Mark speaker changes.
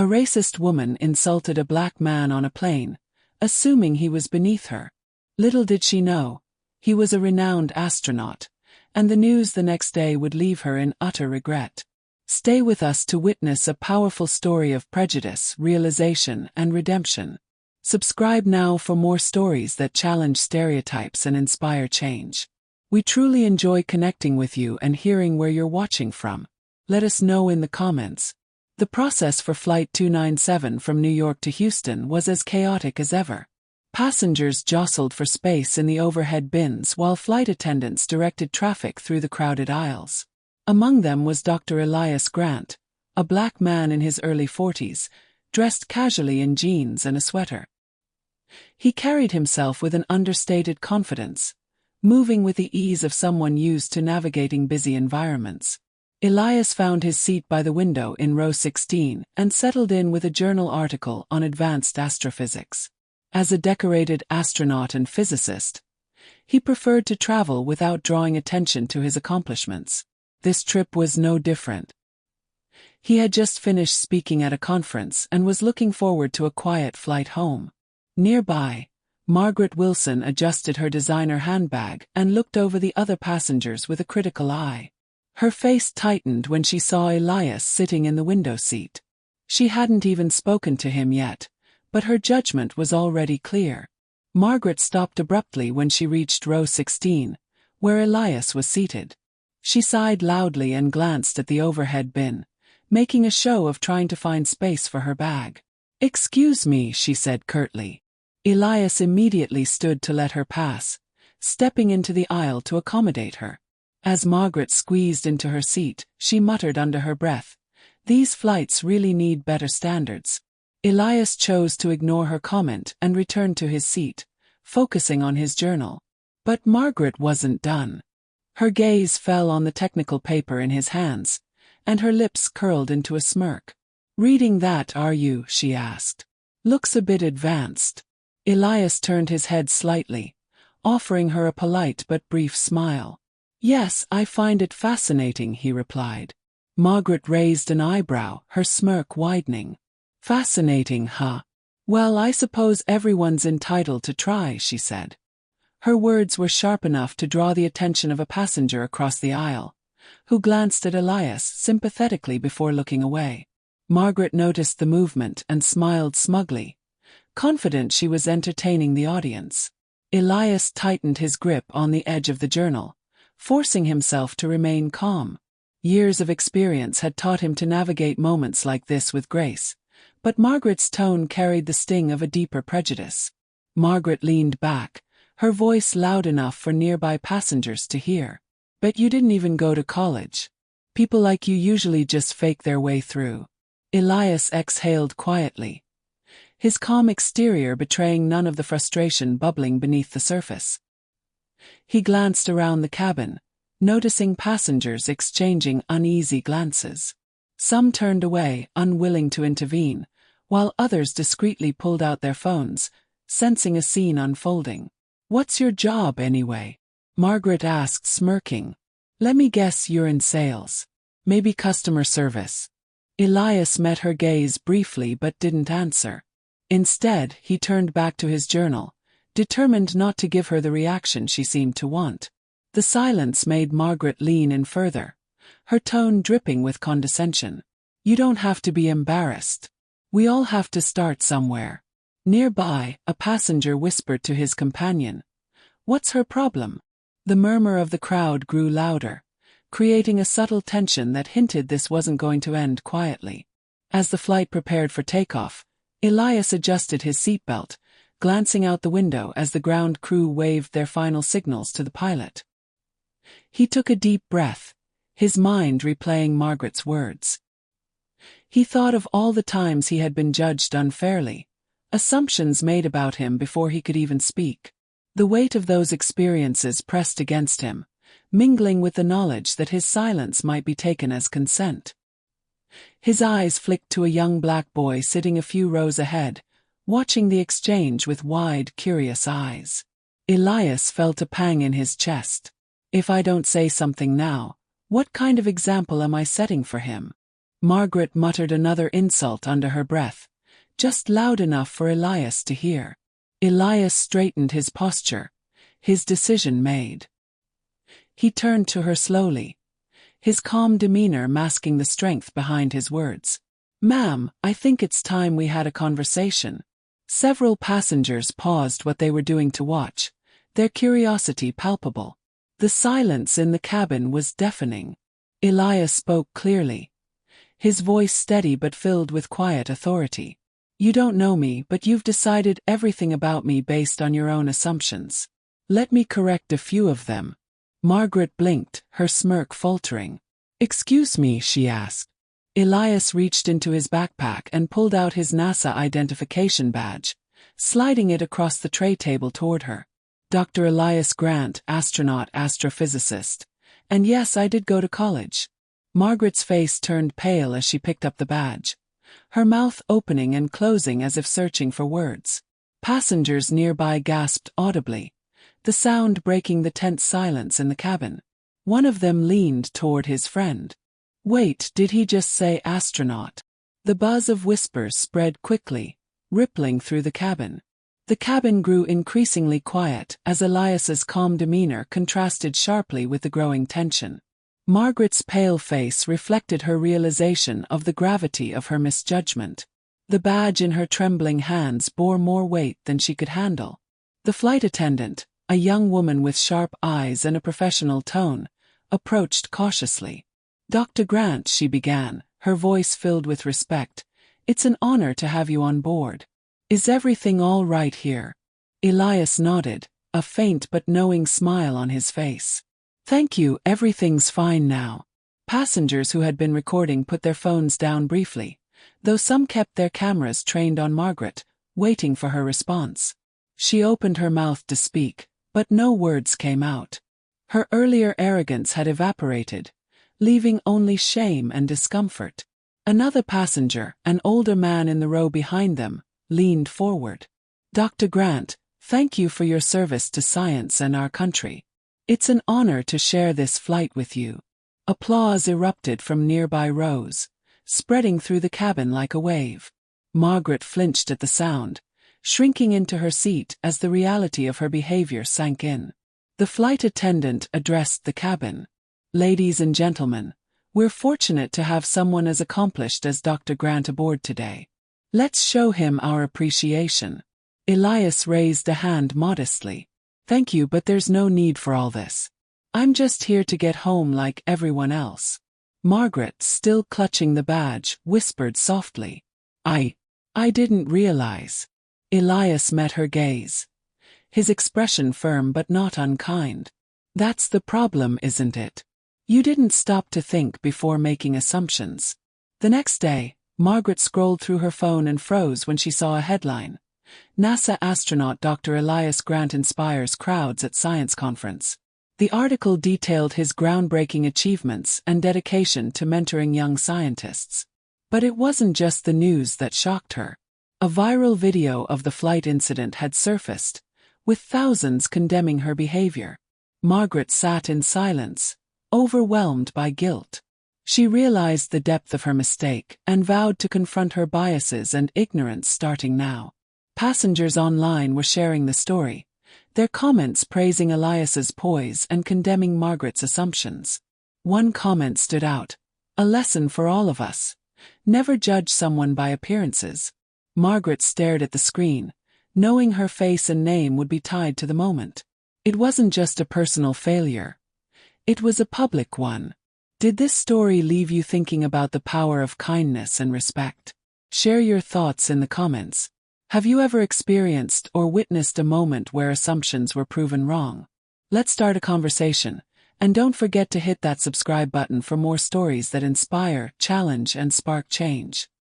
Speaker 1: A racist woman insulted a black man on a plane, assuming he was beneath her. Little did she know, he was a renowned astronaut, and the news the next day would leave her in utter regret. Stay with us to witness a powerful story of prejudice, realization, and redemption. Subscribe now for more stories that challenge stereotypes and inspire change. We truly enjoy connecting with you and hearing where you're watching from. Let us know in the comments. The process for Flight 297 from New York to Houston was as chaotic as ever. Passengers jostled for space in the overhead bins while flight attendants directed traffic through the crowded aisles. Among them was Dr. Elias Grant, a black man in his early 40s, dressed casually in jeans and a sweater. He carried himself with an understated confidence, moving with the ease of someone used to navigating busy environments. Elias found his seat by the window in row 16 and settled in with a journal article on advanced astrophysics. As a decorated astronaut and physicist, he preferred to travel without drawing attention to his accomplishments. This trip was no different. He had just finished speaking at a conference and was looking forward to a quiet flight home. Nearby, Margaret Wilson adjusted her designer handbag and looked over the other passengers with a critical eye. Her face tightened when she saw Elias sitting in the window seat. She hadn't even spoken to him yet, but her judgment was already clear. Margaret stopped abruptly when she reached row 16, where Elias was seated. She sighed loudly and glanced at the overhead bin, making a show of trying to find space for her bag. "Excuse me," she said curtly. Elias immediately stood to let her pass, stepping into the aisle to accommodate her. As Margaret squeezed into her seat, she muttered under her breath, "These flights really need better standards." Elias chose to ignore her comment and returned to his seat, focusing on his journal. But Margaret wasn't done. Her gaze fell on the technical paper in his hands, and her lips curled into a smirk. "Reading that, are you?" she asked. "Looks a bit advanced." Elias turned his head slightly, offering her a polite but brief smile. "Yes, I find it fascinating," he replied. Margaret raised an eyebrow, her smirk widening. "Fascinating, huh? Well, I suppose everyone's entitled to try," she said. Her words were sharp enough to draw the attention of a passenger across the aisle, who glanced at Elias sympathetically before looking away. Margaret noticed the movement and smiled smugly, confident she was entertaining the audience. Elias tightened his grip on the edge of the journal, forcing himself to remain calm. Years of experience had taught him to navigate moments like this with grace, but Margaret's tone carried the sting of a deeper prejudice. Margaret leaned back, her voice loud enough for nearby passengers to hear. "Bet you didn't even go to college. People like you usually just fake their way through." Elias exhaled quietly, his calm exterior betraying none of the frustration bubbling beneath the surface. He glanced around the cabin, noticing passengers exchanging uneasy glances. Some turned away, unwilling to intervene, while others discreetly pulled out their phones, sensing a scene unfolding. "What's your job, anyway?" Margaret asked, smirking. "Let me guess, you're in sales. Maybe customer service." Elias met her gaze briefly but didn't answer. Instead, he turned back to his journal, determined not to give her the reaction she seemed to want. The silence made Margaret lean in further, her tone dripping with condescension. "You don't have to be embarrassed. We all have to start somewhere." Nearby, a passenger whispered to his companion, "What's her problem?" The murmur of the crowd grew louder, creating a subtle tension that hinted this wasn't going to end quietly. As the flight prepared for takeoff, Elias adjusted his seatbelt, glancing out the window as the ground crew waved their final signals to the pilot. He took a deep breath, his mind replaying Margaret's words. He thought of all the times he had been judged unfairly, assumptions made about him before he could even speak. The weight of those experiences pressed against him, mingling with the knowledge that his silence might be taken as consent. His eyes flicked to a young black boy sitting a few rows ahead, watching the exchange with wide, curious eyes. Elias felt a pang in his chest. If I don't say something now, what kind of example am I setting for him? Margaret muttered another insult under her breath, just loud enough for Elias to hear. Elias straightened his posture, his decision made. He turned to her slowly, his calm demeanor masking the strength behind his words. "Ma'am, I think it's time we had a conversation." Several passengers paused what they were doing to watch, their curiosity palpable. The silence in the cabin was deafening. Elias spoke clearly, his voice steady but filled with quiet authority. "You don't know me, but you've decided everything about me based on your own assumptions. Let me correct a few of them." Margaret blinked, her smirk faltering. "Excuse me," she asked. Elias reached into his backpack and pulled out his NASA identification badge, sliding it across the tray table toward her. "Dr. Elias Grant, astronaut, astrophysicist. And yes, I did go to college." Margaret's face turned pale as she picked up the badge, her mouth opening and closing as if searching for words. Passengers nearby gasped audibly, the sound breaking the tense silence in the cabin. One of them leaned toward his friend. "Wait, did he just say astronaut?" The buzz of whispers spread quickly, rippling through the cabin. The cabin grew increasingly quiet as Elias's calm demeanor contrasted sharply with the growing tension. Margaret's pale face reflected her realization of the gravity of her misjudgment. The badge in her trembling hands bore more weight than she could handle. The flight attendant, a young woman with sharp eyes and a professional tone, approached cautiously. "Dr. Grant," she began, her voice filled with respect, "it's an honor to have you on board. Is everything all right here?" Elias nodded, a faint but knowing smile on his face. "Thank you, everything's fine now." Passengers who had been recording put their phones down briefly, though some kept their cameras trained on Margaret, waiting for her response. She opened her mouth to speak, but no words came out. Her earlier arrogance had evaporated, leaving only shame and discomfort. Another passenger, an older man in the row behind them, leaned forward. "Dr. Grant, thank you for your service to science and our country. It's an honor to share this flight with you." Applause erupted from nearby rows, spreading through the cabin like a wave. Margaret flinched at the sound, shrinking into her seat as the reality of her behavior sank in. The flight attendant addressed the cabin. "Ladies and gentlemen, we're fortunate to have someone as accomplished as Dr. Grant aboard today. Let's show him our appreciation." Elias raised a hand modestly. "Thank you, but there's no need for all this. I'm just here to get home like everyone else." Margaret, still clutching the badge, whispered softly, I didn't realize." Elias met her gaze, his expression firm but not unkind. "That's the problem, isn't it? You didn't stop to think before making assumptions." The next day, Margaret scrolled through her phone and froze when she saw a headline. NASA astronaut Dr. Elias Grant inspires crowds at science conference. The article detailed his groundbreaking achievements and dedication to mentoring young scientists. But it wasn't just the news that shocked her. A viral video of the flight incident had surfaced, with thousands condemning her behavior. Margaret sat in silence, overwhelmed by guilt. She realized the depth of her mistake and vowed to confront her biases and ignorance starting now. Passengers online were sharing the story, their comments praising Elias's poise and condemning Margaret's assumptions. One comment stood out, "A lesson for all of us. Never judge someone by appearances." Margaret stared at the screen, knowing her face and name would be tied to the moment. It wasn't just a personal failure. It was a public one. Did this story leave you thinking about the power of kindness and respect? Share your thoughts in the comments. Have you ever experienced or witnessed a moment where assumptions were proven wrong? Let's start a conversation, and don't forget to hit that subscribe button for more stories that inspire, challenge, and spark change.